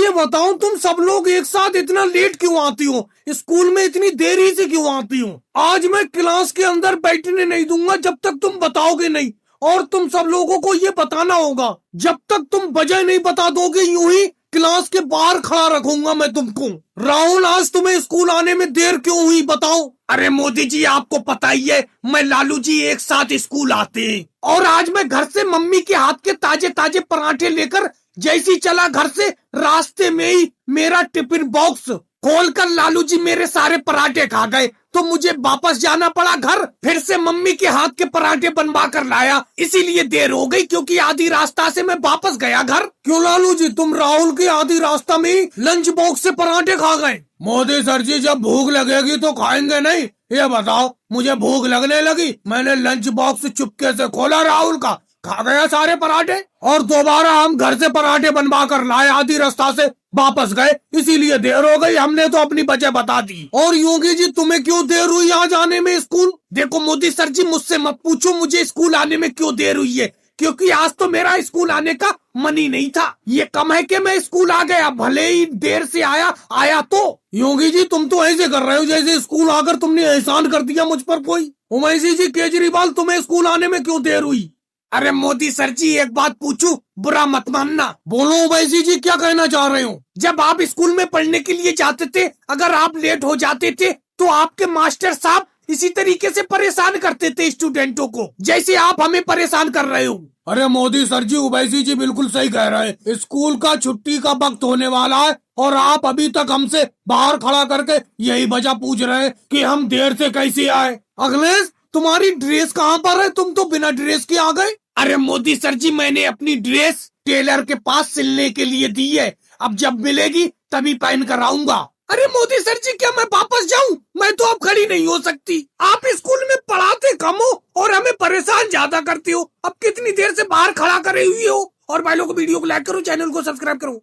ये बताओ तुम सब लोग एक साथ इतना लेट क्यों आती हो? स्कूल में इतनी देरी से क्यों आती हो? आज मैं क्लास के अंदर बैठने नहीं दूंगा जब तक तुम बताओगे नहीं। और तुम सब लोगों को ये बताना होगा, जब तक तुम वजह नहीं बता दोगे यूं ही क्लास के बाहर खड़ा रखूंगा मैं तुमको। राहुल, आज तुम्हें स्कूल आने में देर क्यों हुई बताओ? अरे मोदी जी, आपको पता ही है मैं लालू जी एक साथ स्कूल आते हैं। और आज मैं घर से मम्मी के हाथ के ताजे ताजे पराठे लेकर जैसी चला घर से, रास्ते में ही मेरा टिफिन बॉक्स खोलकर लालू जी मेरे सारे पराठे खा गए, तो मुझे वापस जाना पड़ा घर। फिर से मम्मी के हाथ के पराठे बनवा कर लाया, इसीलिए देर हो गई, क्योंकि आधी रास्ता से मैं वापस गया घर। क्यों लालू जी, तुम राहुल के आधी रास्ता में ही लंच बॉक्स से पराठे खा गए? मोदी सर जी, जब भूख लगेगी तो खाएंगे नहीं? ये बताओ, मुझे भूख लगने लगी, मैंने लंच बॉक्स चुपके से खोला राहुल का, खा गया सारे पराठे, और दोबारा हम घर से पराठे बनवा कर लाए, आधी रास्ता से वापस गए, इसीलिए देर हो गई। हमने तो अपनी वजह बता दी। और योगी जी, तुम्हें क्यों देर हुई आज आने में स्कूल? देखो मोदी सर जी, मुझसे मत पूछो मुझे स्कूल आने में क्यों देर हुई है, क्योंकि आज तो मेरा स्कूल आने का मन ही नहीं था। ये कम है कि मैं स्कूल आ गया, भले ही देर से आया तो। योगी जी, तुम तो ऐसे कर रहे हो जैसे स्कूल आकर तुमने एहसान कर दिया मुझ पर कोई। उमैसी जी, केजरीवाल, तुम्हें स्कूल आने में क्यों देर हुई? अरे मोदी सर जी, एक बात पूछूं, बुरा मत मानना। बोलो उमैसी जी, क्या कहना चाह रहे हो? जब आप स्कूल में पढ़ने के लिए जाते थे, अगर आप लेट हो जाते थे तो आपके मास्टर साहब इसी तरीके से परेशान करते थे स्टूडेंटों को, जैसे आप हमें परेशान कर रहे हो। अरे मोदी सर जी, उवैसी जी बिल्कुल सही कह रहे हैं। स्कूल का छुट्टी का वक्त होने वाला है और आप अभी तक हमसे बाहर खड़ा करके यही वजह पूछ रहे हैं कि हम देर से कैसे आए। अखिलेश, तुम्हारी ड्रेस कहाँ पर है? तुम तो बिना ड्रेस के आ गए। अरे मोदी सर जी, मैंने अपनी ड्रेस टेलर के पास सिलने के लिए दी है, अब जब मिलेगी तभी पहन कर आऊंगा। अरे मोदी सर जी, क्या मैं वापस जाऊं? मैं तो अब खड़ी नहीं हो सकती। आप स्कूल में पढ़ाते कम हो और हमें परेशान ज्यादा करते हो। अब कितनी देर से बाहर खड़ा करे हुई हो। और भाई लोग, वीडियो को लाइक करो, चैनल को सब्सक्राइब करो।